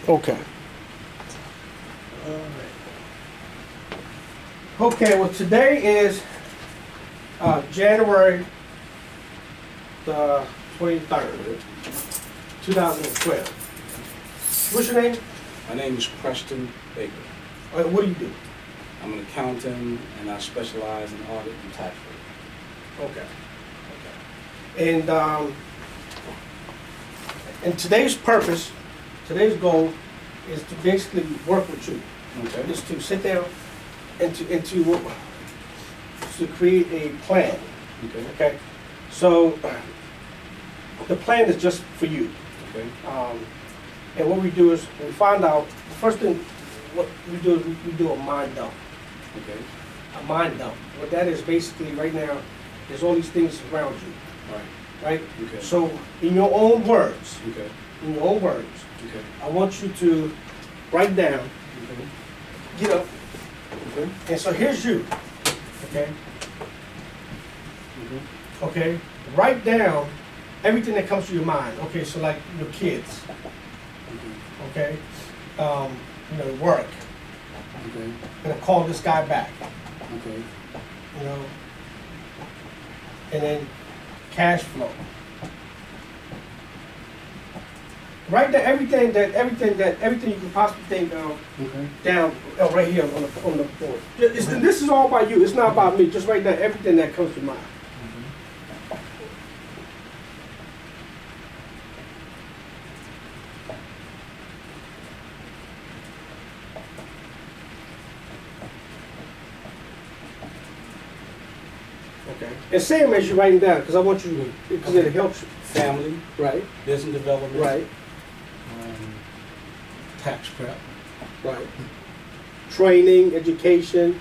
Okay. Okay, well today is January the 23rd, 2012. What's your name? My name is Preston Baker. What do you do? I'm an accountant and I specialize in audit and tax work. Okay. And today's purpose, today's goal is to basically work with you. Okay. Just to sit down and to create a plan. Okay. Okay. So the plan is just for you. Okay. And what we do is we find out, the first thing what we do is we do a mind dump. Okay. A mind dump. What that is basically right now, there's all these things around you. Right. Right? Okay. So in your own words, Okay. in your own words, Okay. I want you to write down, Okay. get up, Okay. and so here's you. Okay? Okay. Okay? Write down everything that comes to your mind. Okay, so like your kids. Okay? Work. Okay. I'm gonna call this guy back. Okay. And then cash flow. Write down everything you can possibly think of Okay. down right here on the board. This is all about you. It's not about me. Just write down everything that comes to mind. Okay. And same as you're writing down, because I want you to, because it helps you. Family, Right. business development, Right. Tax prep, Right. Training, education,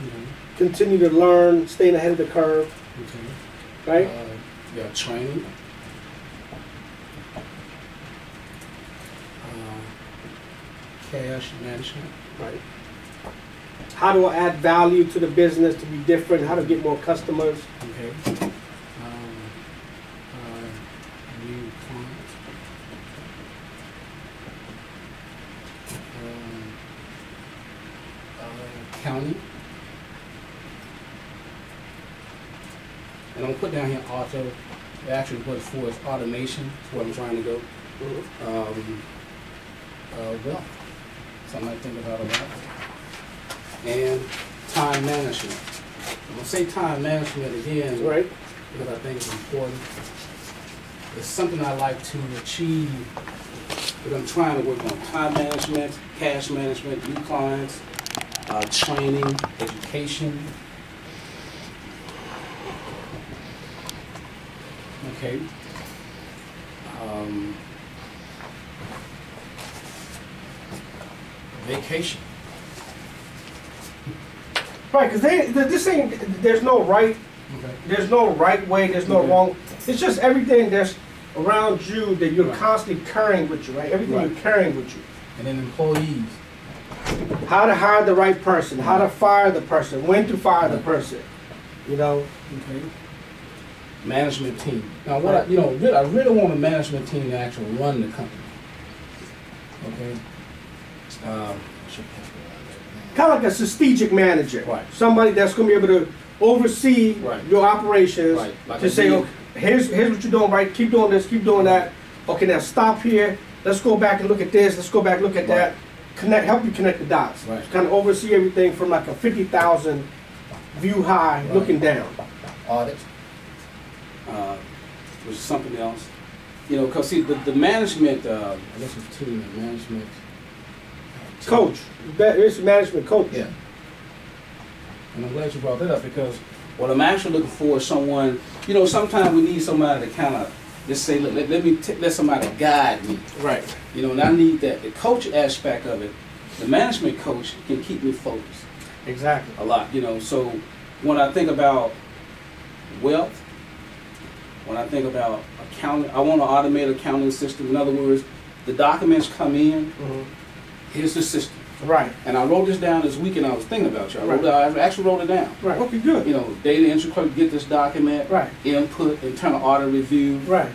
continue to learn, staying ahead of the curve. Okay. Right. Yeah, training. Cash management. Right. How do I add value to the business to be different? How to get more customers? Okay. New clients. County. And I'm gonna put down here auto. Actually, what it's for is automation. That's where I'm trying to go. Wealth. Something I think about a lot. And time management. I'm gonna say time management again, Right. because I think it's important. It's something I like to achieve, but I'm trying to work on time management, cash management, new clients, training, education. Okay. Vacation. Right, because this ain't, there's no right, Okay. there's no right way, there's no Okay. wrong. It's just everything that's around you that you're Right. constantly carrying with you, right? Everything Right. you're carrying with you. And then employees. How to hire the right person, how to fire the person, when to fire the person, Okay. Management team. Now, what I really want a management team to actually run the company. Okay. Kind of like a strategic manager. Right. Somebody that's going to be able to oversee Right. your operations. Right. Like To a say, leader. okay, here's what you're doing right, keep doing this, keep doing that. Okay, now stop here, let's go back and look at this, let's go back and look at that. Help you connect the dots. Right. Kind of oversee everything from like a 50,000 view high, Right. looking down. Audit. Which is something else. Because see, the management, I guess it's team and management. Coach, it's management coach. Yeah. And I'm glad you brought that up because what I'm actually looking for is someone, sometimes we need somebody to kind of just say, look, let somebody guide me. Right. And I need that. The coach aspect of it, the management coach can keep me focused Exactly. a lot, So when I think about wealth, when I think about accounting, I want to automate accounting system. In other words, the documents come in, here's the system. Right. And I wrote this down this weekend. I was thinking about you. Right. I actually wrote it down. Right. Okay. Good. Data entry clerk, get this document. Right. Input, internal audit review. Right.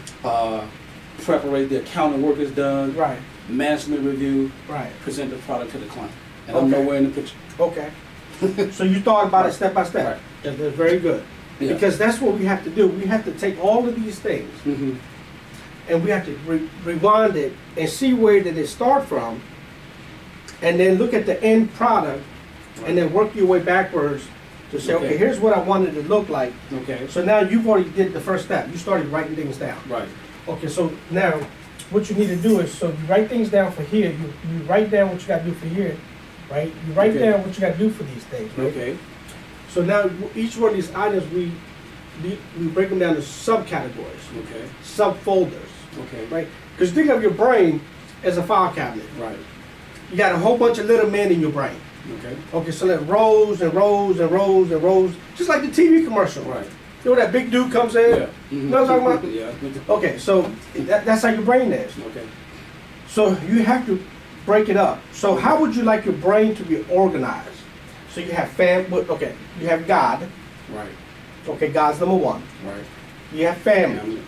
preparate, the accounting work is done. Right. Management review. Right. Present the product to the client. And I'm nowhere in the picture. Okay. So you thought about it step by step. Right. That's very good. Yeah. Because that's what we have to do. We have to take all of these things and we have to rewind it and see where did it start from, and then look at the end product, and then work your way backwards to say, okay, here's what I wanted it to look like. Okay. So now you've already did the first step. You started writing things down. Right. Okay, so now what you need to do is, so you write things down for here. You write down what you got to do for here, right? You write down what you got to do for these things, right? Okay. So now each one of these items, we break them down to subcategories, Okay. subfolders, Okay. right? Because think of your brain as a file cabinet. Right. You got a whole bunch of little men in your brain. Okay. Okay, so that rows and rows and rows and rows, just like the TV commercial. Right. You know that big dude comes in? Yeah. You know what I'm talking about? Yeah. Okay, so that's how your brain is. Okay. So you have to break it up. So how would you like your brain to be organized? So you have okay, you have God. Right. Okay, God's number one. Right. You have family.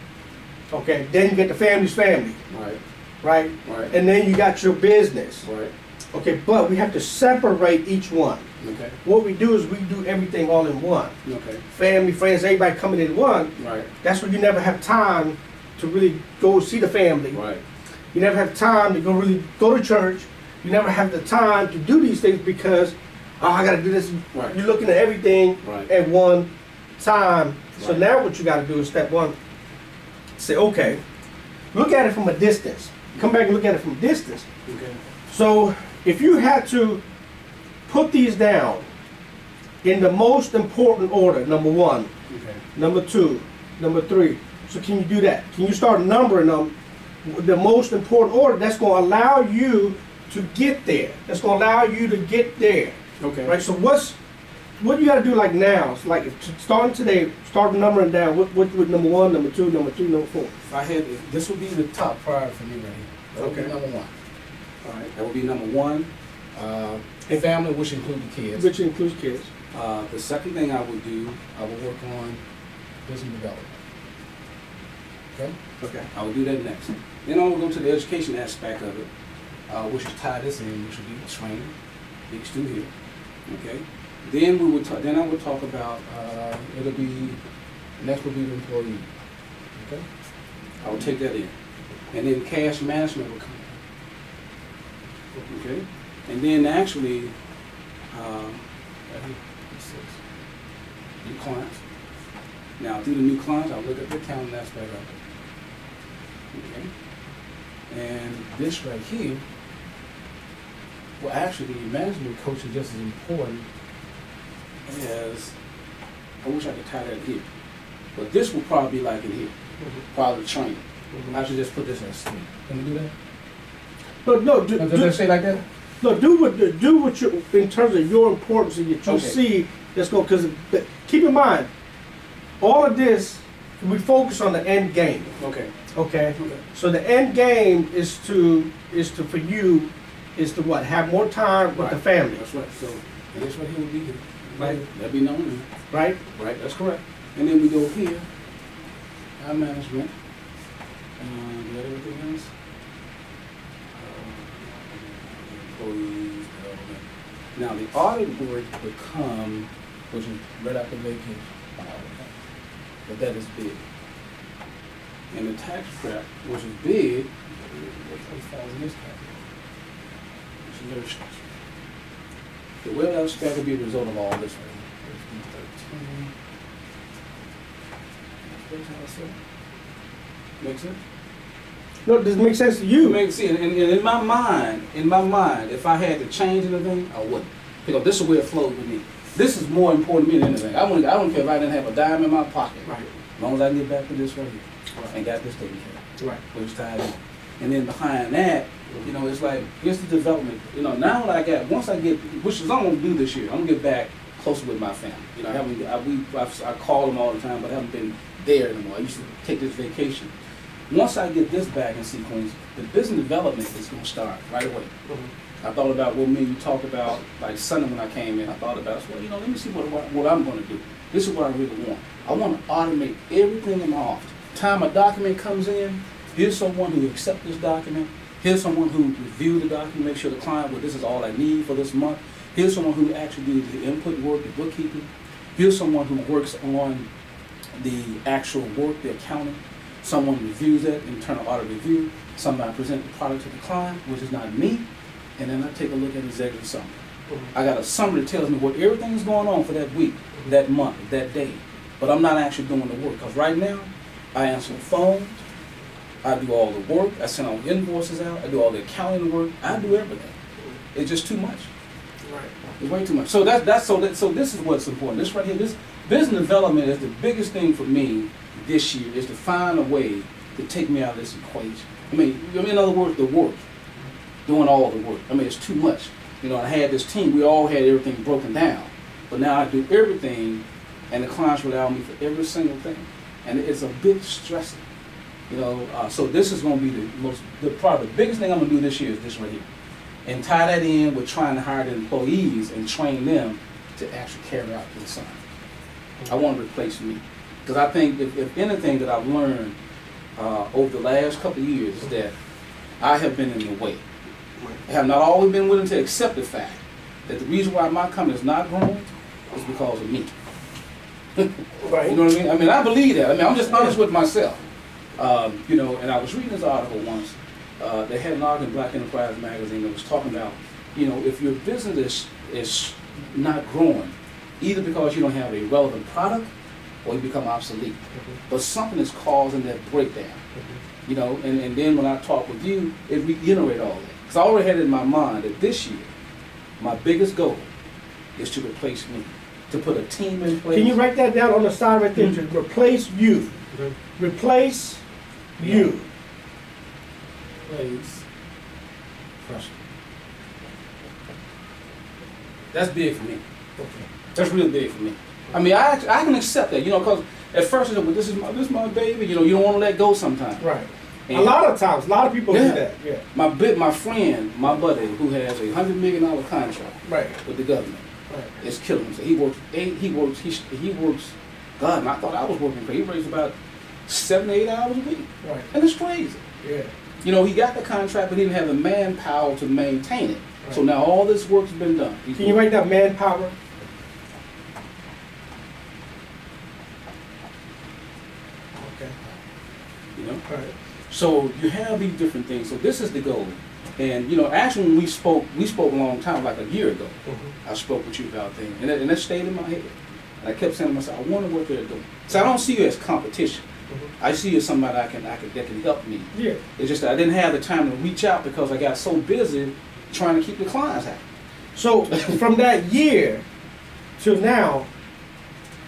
Okay, then you get the family's family. Right. Right? Right. And then you got your business. Right. Okay, but we have to separate each one. Okay. What we do is we do everything all in one. Okay. Family, friends, everybody coming in one. Right. That's when you never have time to really go see the family. Right. You never have time to really go to church. You never have the time to do these things because, oh, I got to do this. Right. You're looking at everything at one time. So now what you got to do is step one. Say, okay, look at it from a distance. Come back and look at it from a distance. Okay. So if you had to put these down in the most important order, number one, number two, number three. So can you do that? Can you start numbering them the most important order? That's going to allow you to get there. That's going to allow you to get there. Okay. Right. So what you got to do like now? It's like starting today, start numbering down. What would number one, number two, number three, number four? If I had this would be the top priority for me right here. That would be number one. All right. That would be number one. Family, which include the kids. Which includes kids. The second thing I would do, I would work on business development. Okay? Okay. I would do that next. Then I would go to the education aspect of it, which is tie this in, which would be training. Big two here. Okay? Then we would then I would talk about it'll be next would be the employee. Okay? I would take that in. And then cash management would come in. Okay? And then actually new clients. Now through the new clients, I'll look at the accounting aspect of it. Okay? And this right here, well actually management coach is just as important as, I wish I could tie that here. But this will probably be like in here. Probably training. I should just put this in a stream. Can we do that? No, Does it say like that? No, do what you, in terms of your importance and that you see that's going, because keep in mind, all of this, we focus on the end game. Okay. Okay. So the end game is to for you is to what? Have more time with the family. That's right. So this right here would be here. Right. That'd be known. Right. Right. That's correct. And then we go here. Our management. Do everything else. Employees. Now the audit work would come, which is right after vacation. But that is big. And the tax prep, which is big, falls in this category. Which is very stressful. The well stack will be a result of all this right here. 13. Make sense? No, does it make sense to you? It makes sense. And in my mind, if I had to change anything, I wouldn't. Because this is where it flows with me. This is more important to me than anything. I don't care if I didn't have a dime in my pocket. Right. As long as I can get back to this right here. Right. And got this taken care of. Right. Which tied in. And then behind that, you know, it's like, here's the development. You know, now what I got, once I get, which is I'm going to do this year, I'm going to get back closer with my family. You know, I call them all the time, but I haven't been there anymore. I used to take this vacation. Once I get this back in sequence, the business development is going to start right away. I thought about what me and you talked about, like Sunday when I came in. I thought about, well, you know, let me see what I'm going to do. This is what I really want. I want to automate everything in my office. Time a document comes in, Here's someone who accepts this document. Here's someone who reviewed the document, make sure the client, well, this is all I need for this month. Here's someone who actually does the input work, the bookkeeping. Here's someone who works on the actual work, the accounting. Someone reviews that, internal audit review. Somebody present the product to the client, which is not me, and then I take a look at executive summary. I got a summary that tells me what everything's going on for that week, that month, that day. But I'm not actually doing the work, because right now, I answer the phone, I do all the work, I send all the invoices out, I do all the accounting work, I do everything. It's just too much. Right. It's way too much. So so this is what's important. This right here, this business development is the biggest thing for me this year, is to find a way to take me out of this equation. I mean, in other words, the work, doing all the work. I mean, it's too much. You know, I had this team, we all had everything broken down, but now I do everything, and the clients rely on me for every single thing, and it's a bit stressing. You know, so this is going to be probably the biggest thing I'm going to do this year is this right here, and tie that in with trying to hire the employees and train them to actually carry out the assignment. I want to replace me, because I think if anything that I've learned over the last couple of years is that I have been in the way. I have not always been willing to accept the fact that the reason why my company is not growing is because of me. Right. You know what I mean? I mean, I believe that. I mean, I'm just honest with myself. You know, and I was reading this article once. They had an article in Black Enterprise magazine that was talking about, you know, if your business is not growing, either because you don't have a relevant product or you become obsolete. But something is causing that breakdown. You know, and then when I talk with you, it reiterates all that. Because I already had it in my mind that this year, my biggest goal is to replace me, to put a team in place. Can you write that down on the side right there? To replace you. Replace you. Replace. Crush. That's big for me. Okay. That's real big for me. I mean, I can accept that, you know, because at first I said, well, this is my baby. You know, you don't want to let go sometimes. Right. And a lot of times, a lot of people do that. Yeah. My friend, my buddy, who has a $100 million contract with the government, is killing him. So he works. God, and I thought I was working for. He works about 7 to 8 hours a week. Right. And it's crazy. Yeah. You know, he got the contract, but he didn't have the manpower to maintain it. Right. So now all this work's been done. Can you write down manpower? Okay. You know? All right. So you have these different things. So this is the goal. And, you know, actually when we spoke a long time, like a year ago. I spoke with you about things. And that stayed in my head. And I kept saying to myself, I wonder what they're doing. So I don't see you as competition. I see you as somebody that can help me. Yeah. It's just that I didn't have the time to reach out because I got so busy trying to keep the clients happy. So from that year to now,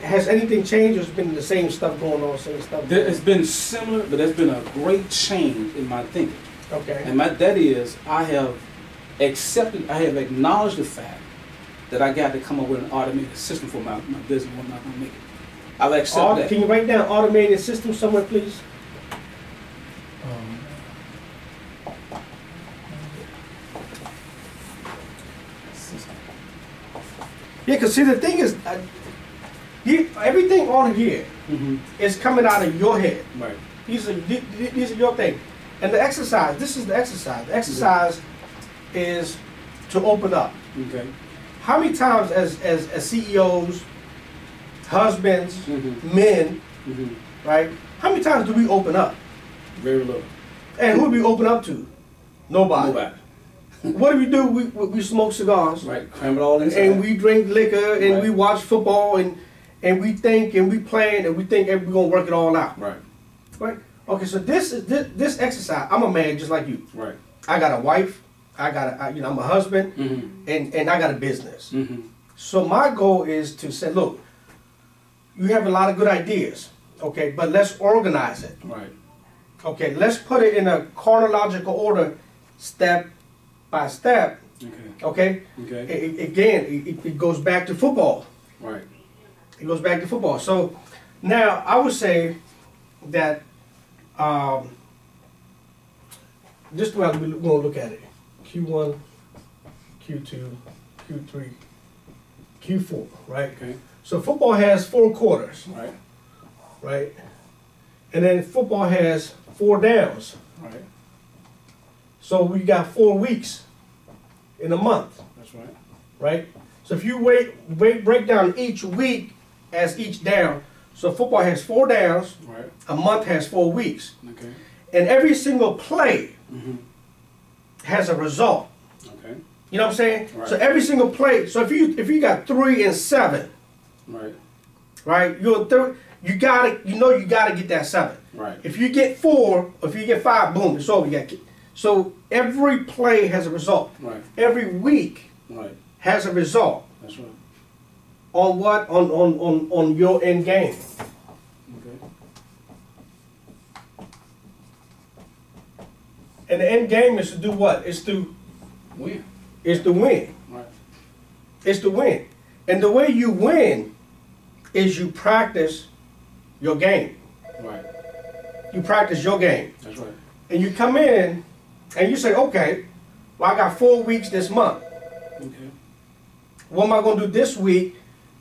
has anything changed, or has been the same stuff going on, same stuff? It's been similar, but there's been a great change in my thinking. Okay. And that is, I have acknowledged the fact that I got to come up with an automated system for my business when I'm not going to make it. I've accepted that. Can you write down automated system somewhere, please? Yeah, because see, the thing is, everything on here is coming out of your head. Right. These are your thing. And the exercise, this is the exercise. The exercise is to open up. Okay. How many times as CEOs, husbands, men, right? How many times do we open up? Very little. And who do we open up to? Nobody. What do? We smoke cigars. Right, cram it all inside. And we drink liquor, and we watch football, and we think, and we plan, and we think we're going to work it all out. Right. Right? Okay, so this exercise, I'm a man just like you. Right. I got a wife, I'm a husband, and I got a business. So my goal is to say, look, you have a lot of good ideas, okay, but let's organize it. Right. Okay, let's put it in a chronological order, step by step. Okay. Okay. It goes back to football. Right. It goes back to football. So now I would say that just the way we're going to look at it: Q1, Q2, Q3, Q4. Right. Okay. So football has 4 quarters. Right. Right. And then football has 4 downs. Right. So we got 4 weeks in a month. That's right. Right? So if you break down each week as each down, so football has 4 downs, Right. a month has 4 weeks. Okay. And every single play Mm-hmm. has a result. Okay. You know what I'm saying? Right. So every single play, so if you got 3 and 7, Right. right? You gotta get that 7. Right. If you get 4, if you get 5, boom, it's over. So every play has a result. Right. Every week Right. has a result. That's right. On what? On your end game. Okay. And the end game is to do what? It's to Win. It's to win. Right. It's to win. And the way you win is you practice your game. Right. You practice your game. That's right. And you come in and you say, okay, well, I got 4 weeks this month. Okay. What am I going to do this week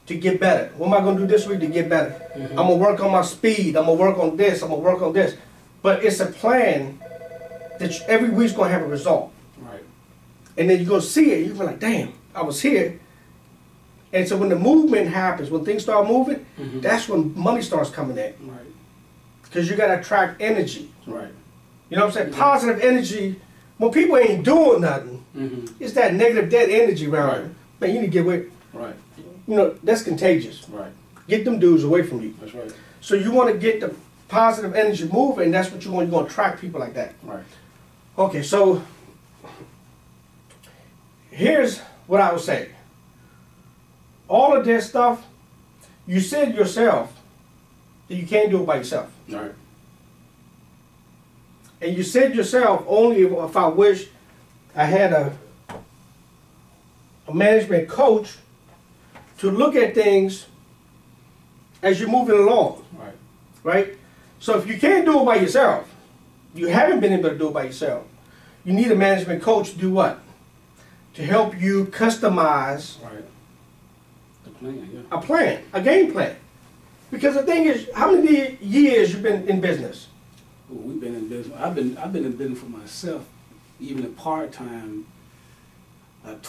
to get better? What am I going to do this week to get better? Mm-hmm. I'm going to work on my speed. I'm going to work on this. I'm going to work on this. But it's a plan that every week's going to have a result. Right. And then you're going to see it. You're like, damn, I was here. And so when the movement happens, when things start moving, Mm-hmm. that's when money starts coming in. Right. Because you got to attract energy. Right. You know what I'm saying? Mm-hmm. Positive energy. When people ain't doing nothing, Mm-hmm. it's that negative, dead energy around Right. you. Man, you need to get away. Right. You know, that's contagious. Right. Get them dudes away from you. That's right. So you want to get the positive energy moving, and that's what you want. You're going to attract people like that. Right. Okay, so here's what I would say. All of this stuff, you said yourself that you can't do it by yourself. Right. And you said yourself, only if I wish I had a management coach to look at things as you're moving along, Right. right? So if you can't do it by yourself, you haven't been able to do it by yourself, you need a management coach to do what? To help you customize Right. The plan, yeah. a plan, a game plan. Because the thing is, how many years you've been in business? Well, we've been in business. I've been in business for myself, even in part-time, at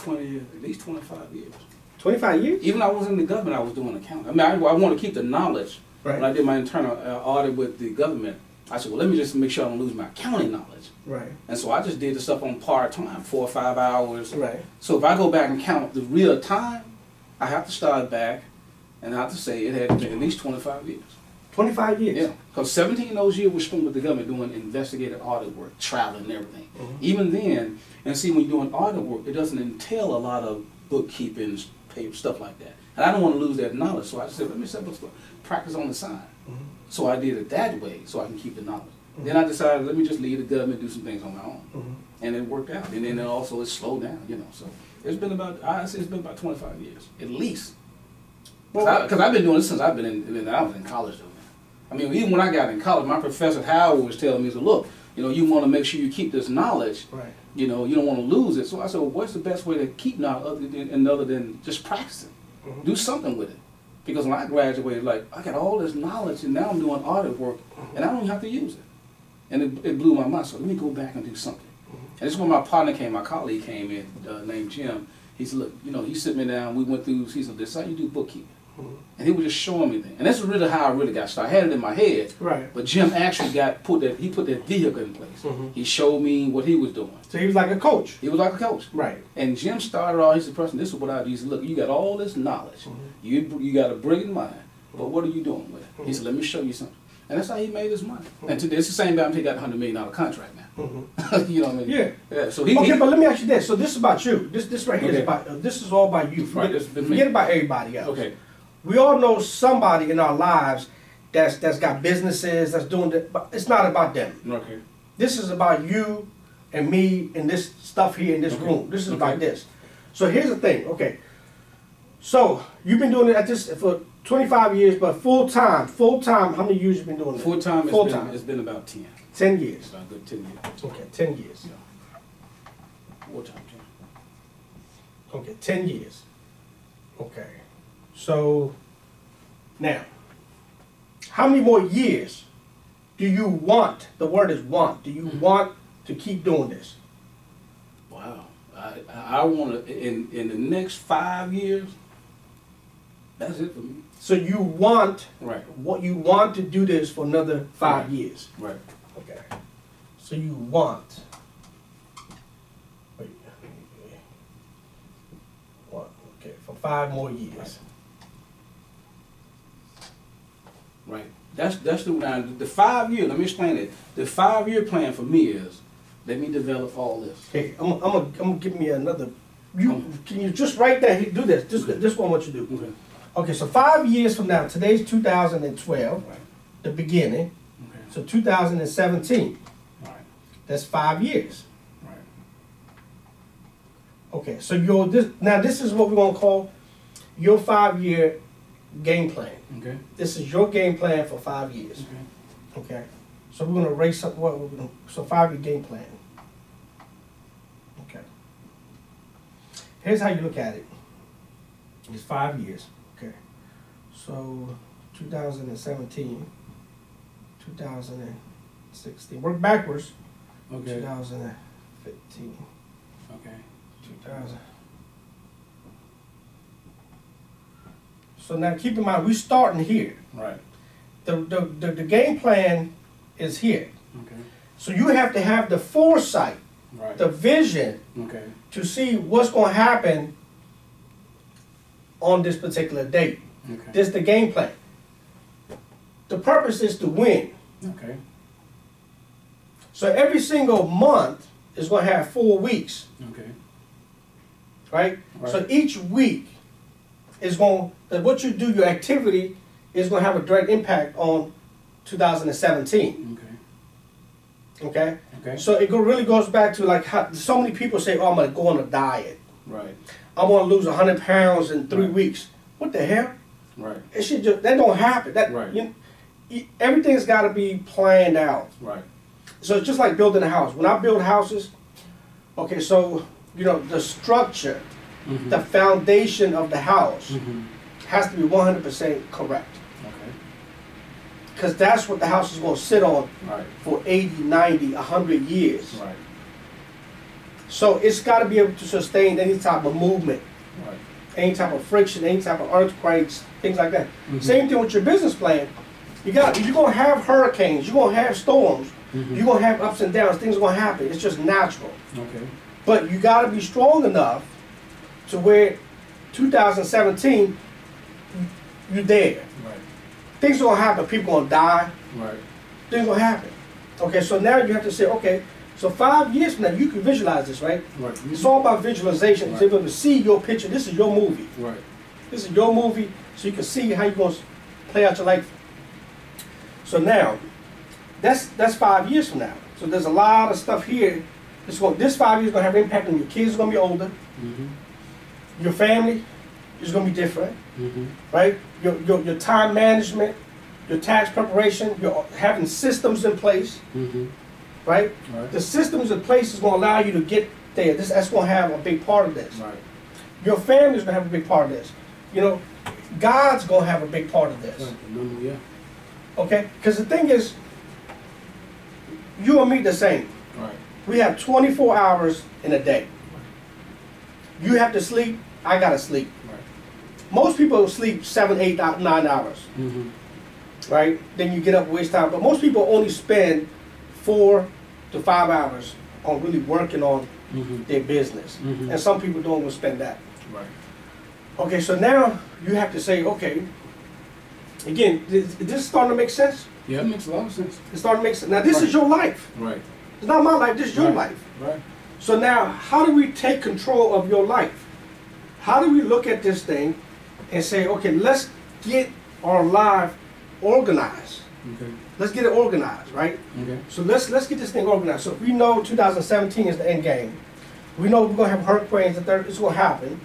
least 25 years. 25 years? Even when I was in the government, I was doing accounting. I mean, I want to keep the knowledge. Right. When I did my internal audit with the government, I said, well, let me just make sure I don't lose my accounting knowledge. Right. And so I just did the stuff on part-time, 4 or 5 hours. Right. So if I go back and count the real time, I have to start back, and I have to say it had been at least 25 years. 25 years? Yeah, because 17 of those years were spent with the government doing investigative audit work, traveling and everything. Mhm. Even then, and see, when you're doing audit work, it doesn't entail a lot of bookkeeping, paper, stuff like that. And I don't want to lose that knowledge, so I said, let me set up practice on the side. Mhm. So I did it that way, so I can keep the knowledge. Then I decided, let me just leave the government, do some things on my own. Mhm. And it worked out. And then also it slowed down, you know. So it's been about, I say it's been about 25 years, at least. Because I've been doing this since I was in college, though. I mean, even when I got in college, my professor Howard was telling me, he said, look, you know, you want to make sure you keep this knowledge. Right. You know, you don't want to lose it. So I said, well, what's the best way to keep knowledge other than just practicing? Mhm. Do something with it. Because when I graduated, like, I got all this knowledge, and now I'm doing audit work, and I don't even have to use it. And it blew my mind. So let me go back and do something. And this is when my partner came, my colleague came in, named Jim. He said, look, you know, he sit me down, we went through, he said, this is how you do bookkeeping. And he was just showing me things. And that's really how I really got started. I had it in my head. Right. But Jim actually put that vehicle in place. Mhm. He showed me what he was doing. So he was like a coach. He was like a coach. Right. And Jim started off, he said, person, this is what I do. He said, look, you got all this knowledge. You got a brilliant mind. But what are you doing with it? He said, let me show you something. And that's how he made his money. And today, it's the same time he got a $100 million contract now. You know what I mean? Yeah. Yeah. So Okay, but let me ask you this. So this is about you. This right here is Okay. about, this is all about you. Right, this has been me. Forget about everybody else. Okay. We all know somebody in our lives that's got businesses, that's doing it, but it's not about them. Okay. This is about you and me and this stuff here in this room. This is about this. So here's the thing, okay. So you've been doing it at this for 25 years, but full time, how many years you been doing it? Full time, it's been about 10. 10 years. It's about a good 10 years. Okay, 10 years. Yeah. Full time, 10. Okay, 10 years. Okay. So now, how many more years Do you want, the word is want, do you want to keep doing this? Wow. I want to, in the next 5 years, that's it for me. So you want, Right. what you want to do this for another 5 years. Right. Okay. So you want. Wait. Want, okay, for 5 more years. Right. That's the 5 years. Let me explain it. The 5-year plan for me is, let me develop all this. Okay, I'm gonna give me another. Can you just write that? Do this. This one. What you do? Okay. Okay. So 5 years from now, today's 2012, Right. the beginning. Okay. So 2017. Right. That's 5 years. Right. Okay. So this is what we're gonna call your 5-year game plan. Okay. This is your game plan for 5 years. Okay. Okay. So we're gonna erase up what we're gonna. So 5-year game plan. Okay. Here's how you look at it. It's 5 years. Okay. So 2017, 2016. Work backwards. Okay. 2015. Okay. 2000. So now keep in mind, we're starting here. Right. The game plan is here. Okay. So you have to have the foresight, Right. the vision Okay. to see what's going to happen on this particular date. Okay. This is the game plan. The purpose is to win. Okay. So every single month is going to have 4 weeks, Okay. right? Right. So each week is going to, what you do, your activity is going to have a direct impact on 2017. Okay. Okay? Okay. So it really goes back to like how so many people say, oh, I'm going to go on a diet. Right. I'm going to lose 100 pounds in 3 Right. weeks. What the hell? Right. It should just, that don't happen. That, Right. Everything's got to be planned out. Right. So it's just like building a house. When I build houses, okay, so, the structure, Mm-hmm. the foundation of the house Mm-hmm. has to be 100% correct. Okay. Because that's what the house is going to sit on Right. for 80, 90, 100 years. Right. So it's got to be able to sustain any type of movement, Right. any type of friction, any type of earthquakes, things like that. Mhm. Same thing with your business plan. You're going to have hurricanes, you're going to have storms, Mhm. you're going to have ups and downs, things are going to happen. It's just natural. Okay. But you got to be strong enough to where 2017, you're there. Right. Things are going to happen. People are going to die. Right. Things are going to happen. Okay, so now you have to say, okay, so 5 years from now, you can visualize this, right? Right. It's all about visualization. Right. To be able to see your picture. This is your movie. Right. This is your movie, so you can see how you're going to play out your life. So now, that's 5 years from now. So there's a lot of stuff here. This 5 years is going to have impact on your kids. Are going to be older. Mm-hmm. Your family is going to be different, Mm-hmm. right? Your time management, your tax preparation, you're having systems in place, Mm-hmm. right? Right. The systems in place is going to allow you to get there. That's going to have a big part of this. Right. Your family is going to have a big part of this. God's going to have a big part of this. Right. Yeah. Okay? Because the thing is, you and me the same. Right. We have 24 hours in a day. You have to sleep, I got to sleep. Right. Most people sleep 7, 8, 9 hours, Mm-hmm. right? Then you get up, waste time. But most people only spend 4 to 5 hours on really working on Mm-hmm. their business. Mhm. And some people don't want to spend that. Right. Okay, so now you have to say, okay, again, is this starting to make sense? Yeah, it makes a lot of sense. It's starting to make sense. Now, this Right. is your life. Right. It's not my life, this is your Right. life. Right. So now, how do we take control of your life? How do we look at this thing and say, okay, let's get our life organized. Okay. Let's get it organized, right? Okay. So let's get this thing organized. So if we know 2017 is the end game, we know we're gonna have hurricanes, it's gonna happen,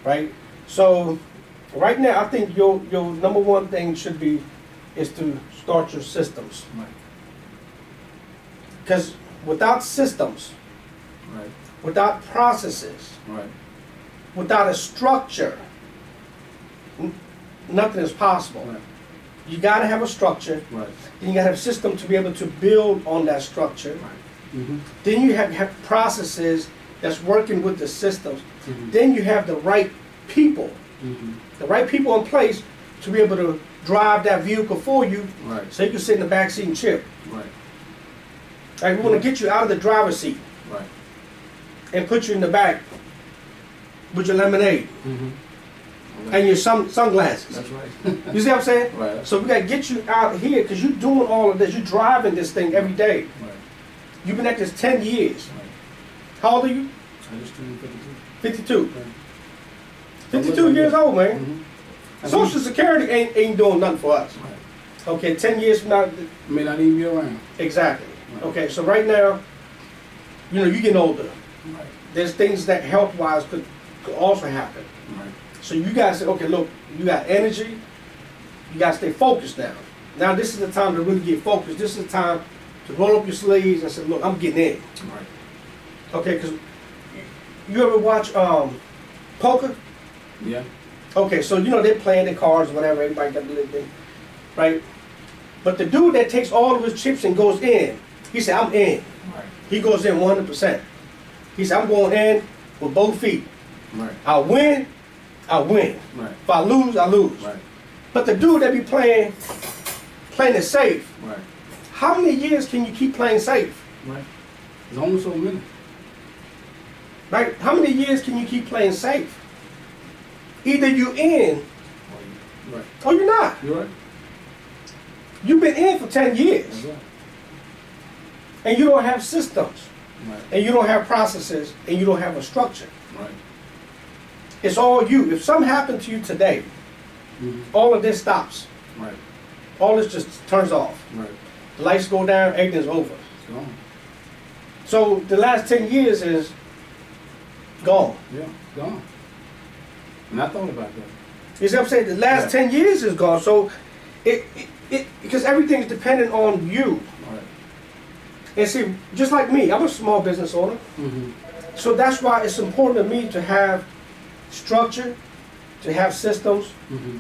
right? So right now, I think your number one thing should be is to start your systems. Right. Because without systems, Right. without processes, Right. without a structure, nothing is possible. Right. You got to have a structure. Right. Then you got to have a system to be able to build on that structure. Right. Then you have processes that's working with the systems. Then you have the right people, the right people in place to be able to drive that vehicle for you, Right. so you can sit in the back seat and chill. Right. Right? We want to get you out of the driver's seat Right. and put you in the back with your lemonade and your sunglasses. That's right. You see what I'm saying? Right. So we got to get you out here because you're doing all of this. You're driving this thing every day. Right. You've been at this 10 years. Right. How old are you? I just turned 52. 52. Right. 52 years old, man. Mm-hmm. Social Security ain't doing nothing for us. Right. Okay, 10 years from now. May not even be around. Exactly. Right. Okay, so right now, you know, you're getting older. Right. There's things that health-wise could also happen. Right. So you guys say, okay, look, you got energy, you got to stay focused now. Now this is the time to really get focused. This is the time to roll up your sleeves and say, look, I'm getting in. Right. Okay, because you ever watch poker? Yeah. Okay, so you know they're playing their cards or whatever, everybody got the little thing, right? But the dude that takes all of his chips and goes in, he said, I'm in. Right. He goes in 100%. He said, I'm going in with both feet. Right. I win, I win. Right. If I lose, I lose. Right. But the dude that be playing it safe, Right. how many years can you keep playing safe? Right. There's only so many. Right? How many years can you keep playing safe? Either you in Right. or you're not. You're right. You've been in for 10 years That's right. and you don't have systems Right. and you don't have processes and you don't have a structure. Right. It's all you. If something happened to you today, all of this stops. Right. All this just turns off. Right. The lights go down, everything's over. It's gone. So the last 10 years is gone. Yeah. Gone. And I thought about that. You see what I'm saying? The last 10 years is gone. So it because everything's dependent on you. Right. And see, just like me, I'm a small business owner. So that's why it's important to me to have structure, to have systems,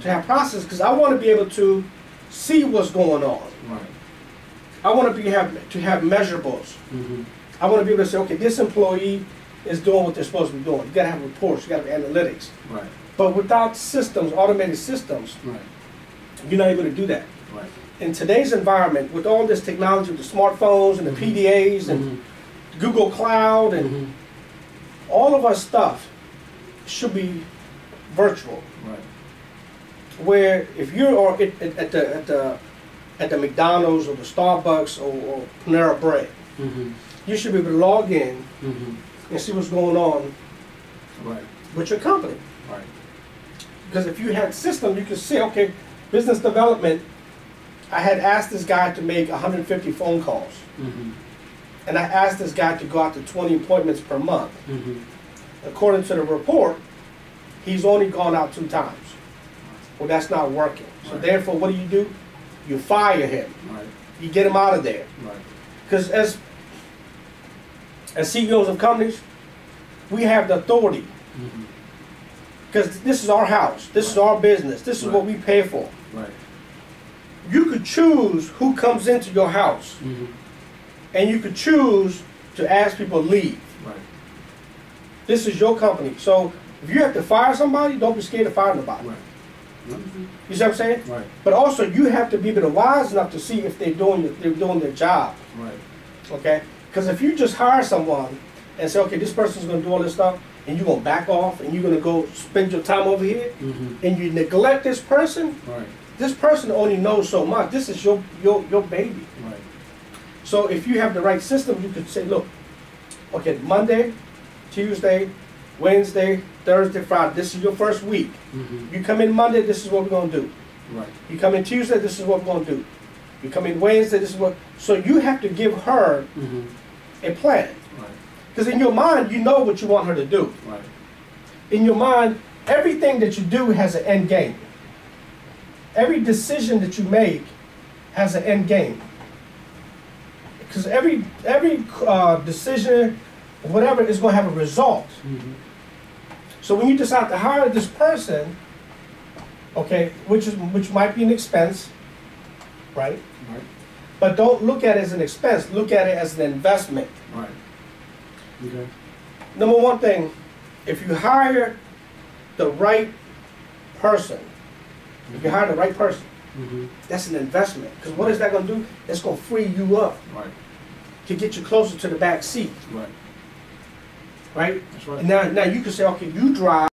to have process, because I want to be able to see what's going on. Right. I want to have measurables. I want to be able to say, okay, this employee is doing what they're supposed to be doing. You got to have reports, you got to have analytics. Right. But without systems, automated systems, Right. you're not able to do that. Right. In today's environment, with all this technology, with the smartphones and the PDAs and Google Cloud and all of our stuff should be virtual. Right. Where if you're at the McDonald's or the Starbucks or Panera Bread, you should be able to log in and see what's going on Right. with your company. Right. Because if you had system, you could say, okay, business development, I had asked this guy to make 150 phone calls. And I asked this guy to go out to 20 appointments per month. According to the report, he's only gone out 2 times. Well, that's not working. So Right. therefore, what do? You fire him. Right. You get him out of there. Right. Because as CEOs of companies, we have the authority. Because this is our house. This is our business. This is what we pay for. Right. You could choose who comes into your house. And you could choose to ask people to leave. Right. This is your company. So if you have to fire somebody, don't be scared to fire nobody. Right. You see what I'm saying? Right. But also you have to be able to wise enough to see if they're doing their job. Right. Okay? Because if you just hire someone and say, okay, this person's going to do all this stuff, and you're going to back off, and you're going to go spend your time over here, and you neglect this person, Right. this person only knows so much. This is your baby. Right. So if you have the right system, you could say, look, okay, Monday, Tuesday, Wednesday, Thursday, Friday, this is your first week. You come in Monday, this is what we're going to do. Right. You come in Tuesday, this is what we're going to do. You come in Wednesday, this is what. So you have to give her a plan. Right. Because in your mind, you know what you want her to do. Right. In your mind, everything that you do has an end game. Every decision that you make has an end game. Because every decision, whatever, is going to have a result. So when you decide to hire this person, okay, which might be an expense, right? Right. But don't look at it as an expense. Look at it as an investment. Right. Okay. Number one thing, if you hire the right person, if you hire the right person, that's an investment. Because what is that going to do? It's going to free you up Right. to get you closer to the back seat, Right. right? That's right. And now you can say, okay, you drive.